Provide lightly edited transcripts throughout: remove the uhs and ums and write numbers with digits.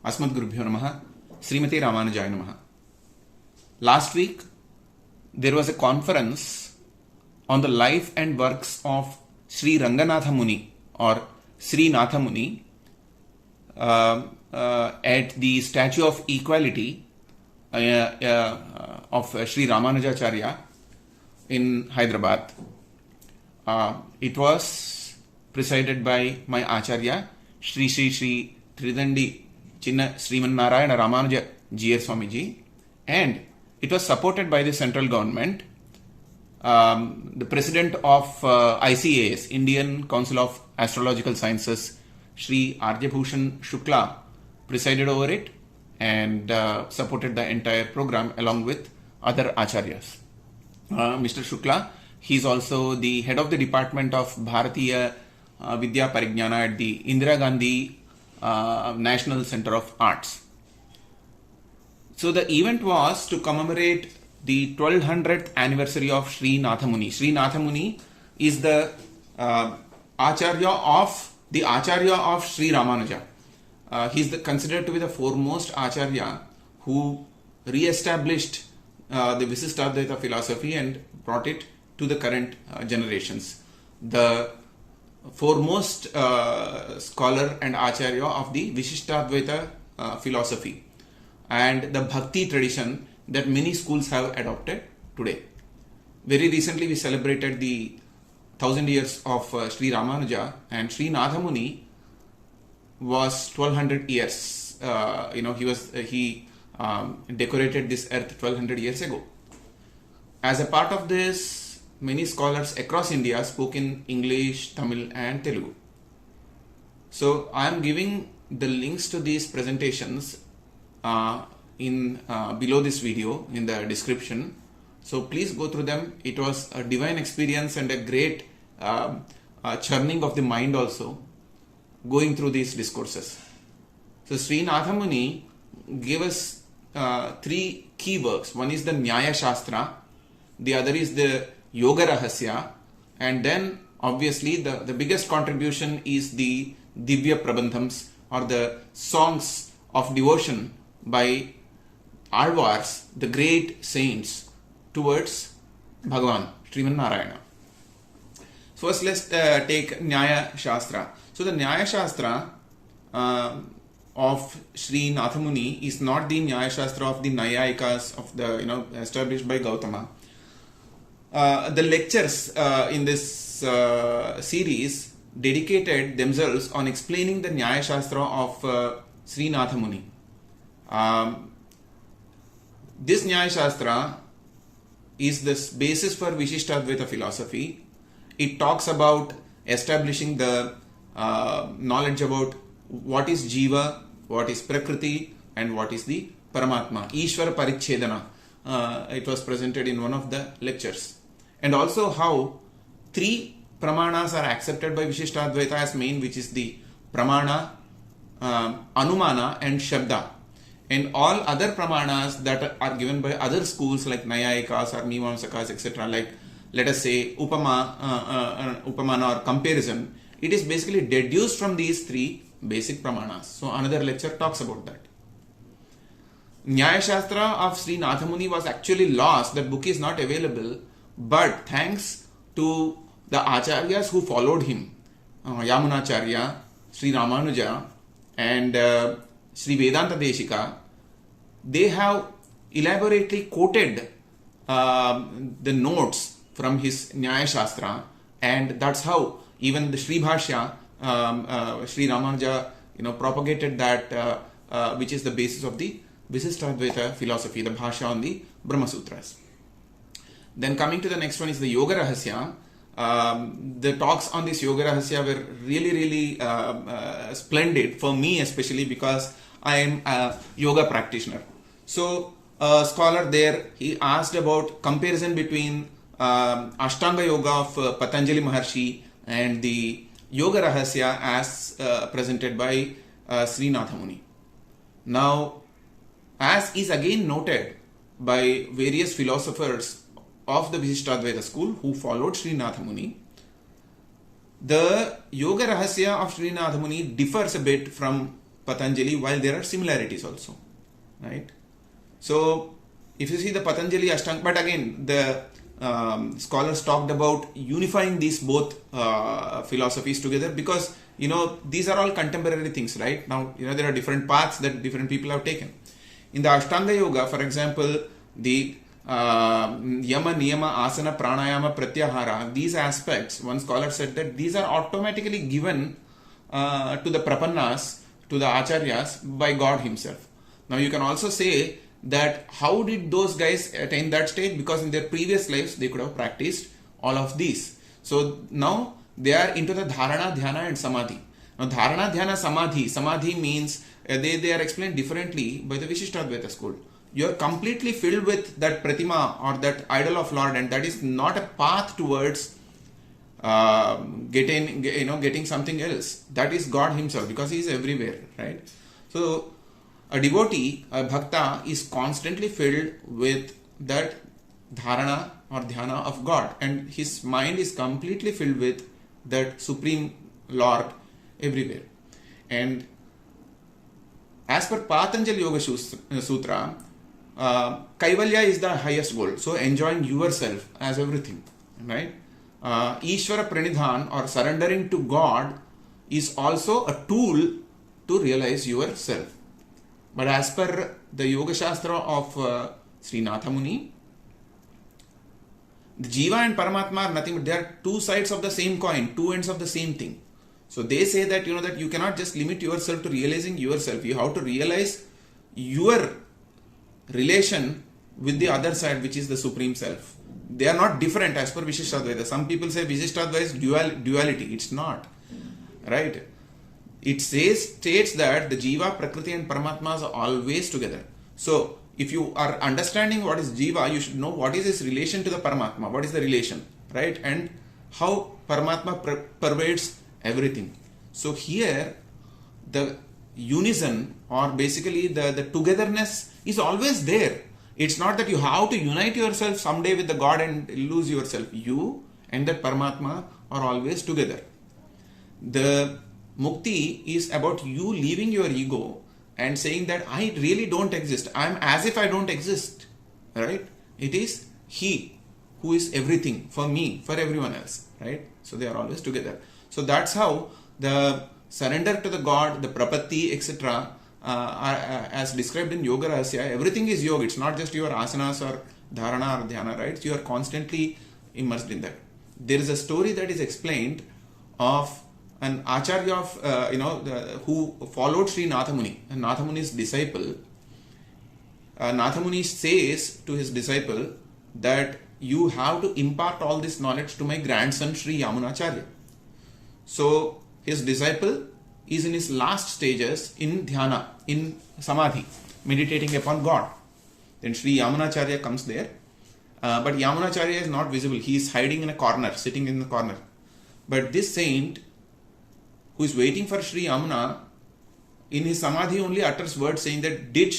Asmadgurubhyo Namaha, Srimati Ramanujaya Namaha. Last week, there was a conference on the life and works of Sri Nathamuni or Sri Nathamuni at the Statue of Equality of Sri Ramanujacharya in Hyderabad. It was presided by my Acharya, Sri Tridandi, Chinna Sriman Ramanuja Jeeyar Swamiji, and it was supported by the central government. The president of ICAS, Indian Council of Astrological Sciences, Sri Arjabhushan Shukla, presided over it and supported the entire program along with other Acharyas. Mr. Shukla, he is also the head of the department of Bharatiya Vidya Paricheedana at the Indira Gandhi National Center of Arts. So the event was to commemorate the 1200th anniversary of Sri Nathamuni. Sri Nathamuni is the Acharya of Sri Ramanuja. He is considered to be the foremost Acharya who re-established the Vishistadvaita philosophy and brought it to the current generations. The foremost scholar and Acharya of the Vishistadvaita philosophy and the Bhakti tradition that many schools have adopted today. Very recently we celebrated the 1000 years of Sri Ramanuja, and Sri Nathamuni was 1200 years. He decorated this earth 1200 years ago. As a part of this, many scholars across India spoke in English, Tamil and Telugu. So I am giving the links to these presentations below this video in the description. So please go through them. It was a divine experience and a great churning of the mind also going through these discourses. So Sri Nathamuni gave us three key works. One is the Nyaya Shastra, the other is the Yoga Rahasya, and then obviously the biggest contribution is the Divya Prabandhams or the songs of devotion by Alvars, the great saints towards Bhagavan, Sriman Narayana. So first let's take Nyaya Shastra. So the Nyaya Shastra of Sri Nathamuni is not the Nyaya Shastra of the Nayayikas of the established by Gautama. The lectures in this series dedicated themselves on explaining the Nyaya Shastra of Sri Nathamuni. This Nyaya Shastra is the basis for Vishistadvaita philosophy. It talks about establishing the knowledge about what is Jeeva, what is Prakriti and what is the Paramatma. Iswhara Paricheedana. It was presented in one of the lectures. And also how three pramanas are accepted by Vishistadvaita as main, which is the pramana, anumana and shabda. And all other pramanas that are given by other schools like Nayayikas or Mimamsakas, etc., like let us say upamana or comparison, it is basically deduced from these three basic pramanas. So another lecture talks about that. Nyaya Shastra of Sri Nathamuni was actually lost. That book is not available. But thanks to the Acharyas who followed him, Yamunacharya, Sri Ramanuja and Sri Vedanta Deshika, they have elaborately quoted the notes from his Nyaya Shastra, and that's how even the Sri Bhashya, Sri Ramanuja, propagated that, which is the basis of the Vishistadvaita philosophy, the Bhashya on the Brahma Sutras. Then coming to the next one is the Yoga Rahasya. The talks on this Yoga Rahasya were really splendid for me, especially because I am a yoga practitioner. So a scholar there, he asked about comparison between Ashtanga Yoga of Patanjali Maharshi and the Yoga Rahasya as presented by Sri Nathamuni. Now, as is again noted by various philosophers of the Vishistadvaita school who followed Sri Nathamuni, the Yoga Rahasya of Sri Nathamuni differs a bit from Patanjali, while there are similarities also, right? So if you see the Patanjali Ashtanga, but again the scholars talked about unifying these both philosophies together, because these are all contemporary things, right? Now there are different paths that different people have taken. In the Ashtanga Yoga, for example, the Yama, Niyama, Asana, Pranayama, Pratyahara, these aspects, one scholar said that these are automatically given to the Prapannas, to the Acharyas by God himself. Now you can also say that how did those guys attain that stage? Because in their previous lives they could have practiced all of these. So now they are into the Dharana, Dhyana and Samadhi. Now Dharana, Dhyana, Samadhi means they are explained differently by the Vishistadvaita school. You are completely filled with that Pratima or that idol of Lord, and that is not a path towards getting something else. That is God himself, because he is everywhere, right? So a devotee, a bhakta, is constantly filled with that dharana or dhyana of God, and his mind is completely filled with that Supreme Lord everywhere. And as per Patanjali Yoga Sutra, Kaivalya is the highest goal. So enjoying yourself as everything, right? Iswhara Pranidhan, or surrendering to God, is also a tool to realize yourself. But as per the Yoga Shastra of Sri Nathamuni, the Jiva and Paramatma are nothing but they are two sides of the same coin, two ends of the same thing. So they say that that you cannot just limit yourself to realizing yourself. You have to realize your relation with the other side, which is the Supreme Self. They are not different as per Vishistadvaita. Some people say Vishistadvaita is duality. It's not, right? It states that the Jiva, Prakriti and Paramatma are always together. So if you are understanding what is Jiva, you should know what is his relation to the Paramatma. What is the relation, right? And how Paramatma pervades everything. So here the unison, or basically the togetherness, is always there. It's not that you have to unite yourself someday with the God and lose yourself. You and that Paramatma are always together. The Mukti is about you leaving your ego and saying that I really don't exist. I am as if I don't exist, right? It is He who is everything for me, for everyone else, right? So they are always together. So that's how the surrender to the God, the prapatti, etc., as described in Yoga Rahasya, everything is yoga. It's not just your asanas or dharana or dhyana, right? You are constantly immersed in that. There is a story that is explained of an Acharya of who followed Sri Nathamuni, and Nathamuni's disciple. Nathamuni says to his disciple that you have to impart all this knowledge to my grandson Sri Yamunacharya. So his disciple is in his last stages in dhyana, in samadhi, meditating upon God. Then Sri Yamunacharya comes there, but Yamunacharya is not visible. He is hiding in a corner, sitting in the corner. But this saint, who is waiting for Sri Yamuna, in his samadhi only utters words saying that did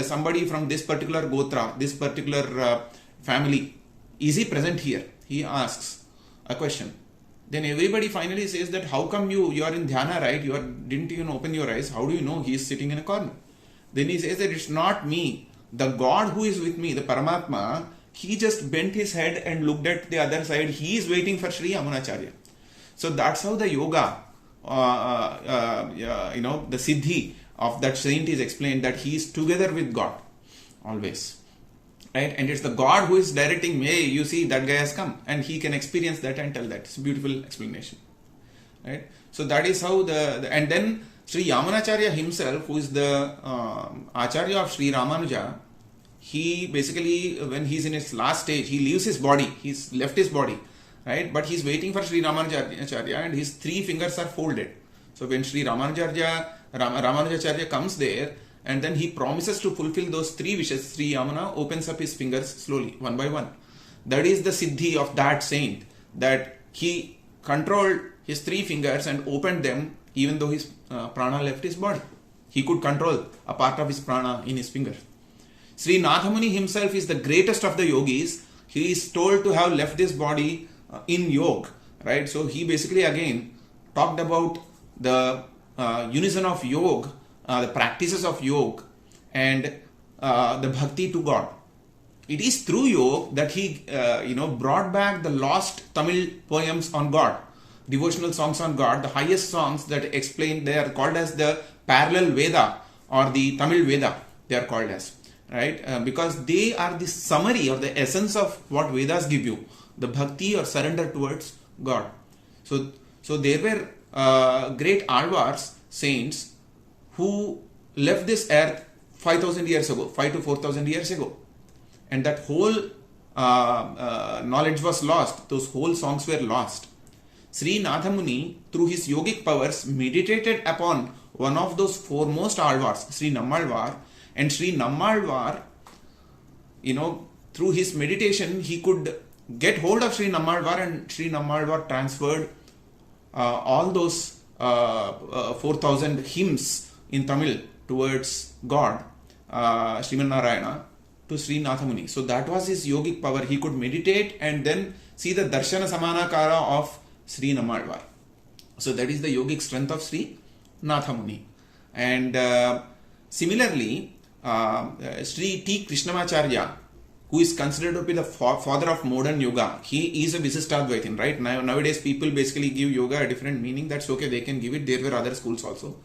somebody from this particular gotra, this particular family, is he present here? He asks a question. Then everybody finally says that how come you are in dhyana, right? Didn't even open your eyes. How do you know he is sitting in a corner? Then he says that it's not me. The God who is with me, the Paramatma, he just bent his head and looked at the other side. He is waiting for Sri Yamunacharya. So that's how the yoga, the siddhi of that saint is explained, that he is together with God always. Right? And it's the God who is directing me. Hey, you see, that guy has come, and he can experience that and tell that. It's a beautiful explanation. Right? So that is how and then Sri Yamunacharya himself, who is the Acharya of Sri Ramanuja, he basically, when he's in his last stage, he leaves his body. He's left his body, right? But he's waiting for Sri Ramanujacharya, and his 3 fingers are folded. So when Sri Ramanujacharya comes there, and then he promises to fulfill those 3 wishes, Sri Yamuna opens up his fingers slowly, one by one. That is the siddhi of that saint, that he controlled his 3 fingers and opened them even though his prana left his body. He could control a part of his prana in his finger. Sri Nathamuni himself is the greatest of the yogis. He is told to have left this body in yoga, right? So he basically again talked about the unison of yoga the practices of yoga and the bhakti to God. It is through yoga that he brought back the lost Tamil poems on God, devotional songs on God, the highest songs that explain, they are called as the parallel Veda or the Tamil Veda, they are called as, right? Because they are the summary or the essence of what Vedas give you, the bhakti or surrender towards God. So there were great Alvars, saints, who left this earth 5,000 years ago, 5 to 4,000 years ago. And that whole knowledge was lost. Those whole songs were lost. Sri Nathamuni, through his yogic powers, meditated upon one of those foremost Alvars, Sri Nammalvar. And Sri Nammalvar, through his meditation, he could get hold of Sri Nammalvar, and Sri Nammalvar transferred all those 4,000 hymns in Tamil towards God, Sriman Narayana, to Sri Nathamuni. So that was his yogic power. He could meditate and then see the Darshana Samanakara of Sri Nammalvar. So that is the yogic strength of Sri Nathamuni. And similarly, Sri T. Krishnamacharya, who is considered to be the father of modern yoga, he is a Vishistadvaitin, right? Nowadays people basically give yoga a different meaning. That's okay, they can give it. There were other schools also.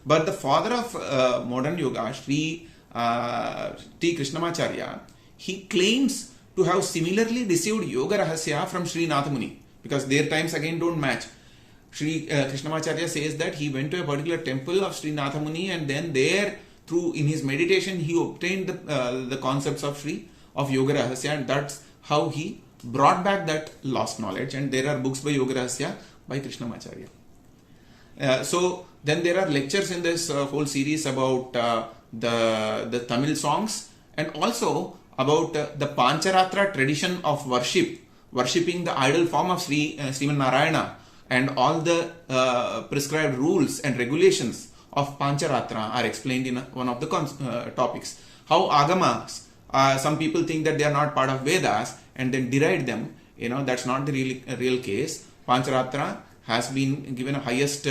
But the father of modern yoga, Sri T. Krishnamacharya, he claims to have similarly received yoga rahasya from Sri Nathamuni, because their times again don't match. Sri Krishnamacharya says that he went to a particular temple of Sri Nathamuni, and then there, in his meditation, he obtained the concepts of yoga rahasya, and that's how he brought back that lost knowledge. And there are books by yoga rahasya by Krishnamacharya. So then there are lectures in this whole series about the Tamil songs, and also about the Pancharatra tradition of worshipping the idol form of Sriman Narayana, and all the prescribed rules and regulations of Pancharatra are explained in one of the topics. How Agamas, some people think that they are not part of Vedas and then deride them. That's not the real case. Pancharatra has been given a highest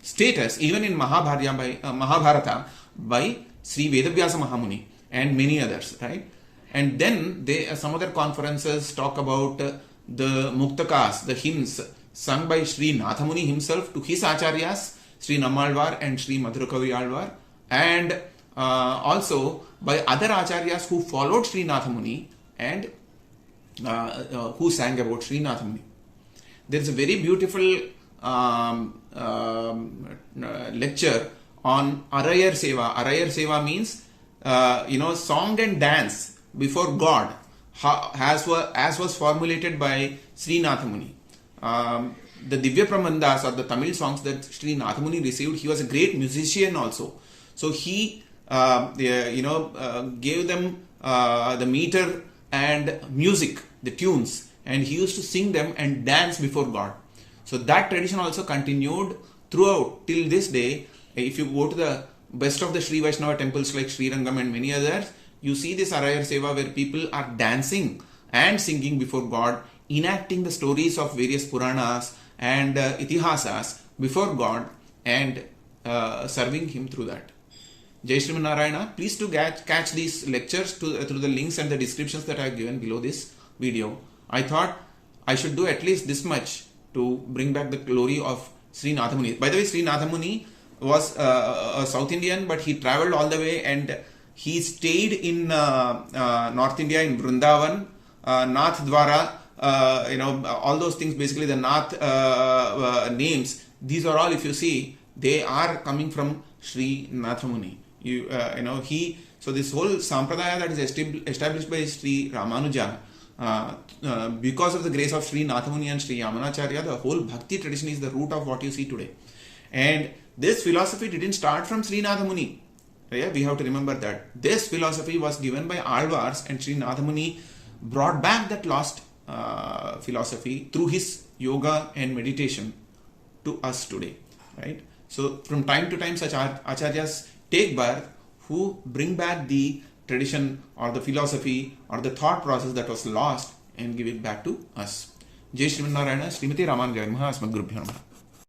status even in Mahabharata by Sri Vedavyasa Mahamuni and many others, right? And then some other conferences talk about the Muktakas, the hymns sung by Sri Nathamuni himself to his Aacharyas, Sri Nammalvar and Sri Madhurakavi Alvar, and also by other Acharyas who followed Sri Nathamuni and who sang about Sri Nathamuni. There is a very beautiful lecture on Arayar Seva. Arayar Seva means song and dance before God, as was formulated by Sri Nathamuni. The Divya Pramandas, or the Tamil songs that Sri Nathamuni received, he was a great musician also. So he gave them the meter and music, the tunes, and he used to sing them and dance before God. So that tradition also continued throughout till this day. If you go to the best of the Sri Vaishnava temples like Sri Rangam and many others, you see this Arayar Seva where people are dancing and singing before God, enacting the stories of various Puranas and Itihasas before God, and serving Him through that. Jai Sriman Narayana. Please to catch these lectures through the links and the descriptions that I have given below this video. I thought I should do at least this much to bring back the glory of Sri Nathamuni. By the way, Sri Nathamuni was a South Indian, but he travelled all the way and he stayed in North India, in Vrindavan, Nath Dwara, all those things, basically the Nath names. These are all, if you see, they are coming from Sri Nathamuni. So this whole sampradaya that is established by Sri Ramanuja, because of the grace of Sri Nathamuni and Sri Yamunacharya, the whole bhakti tradition is the root of what you see today. And this philosophy didn't start from Sri Nathamuni. Yeah, we have to remember that. This philosophy was given by Alvars, and Sri Nathamuni brought back that lost philosophy through his yoga and meditation to us today. Right? So from time to time such acharyas take birth who bring back the tradition or the philosophy or the thought process that was lost and give it back to us. Jai Sriman Narayana, Srimati Ramanujaya Maha Asmad Gurubhyo Namaha.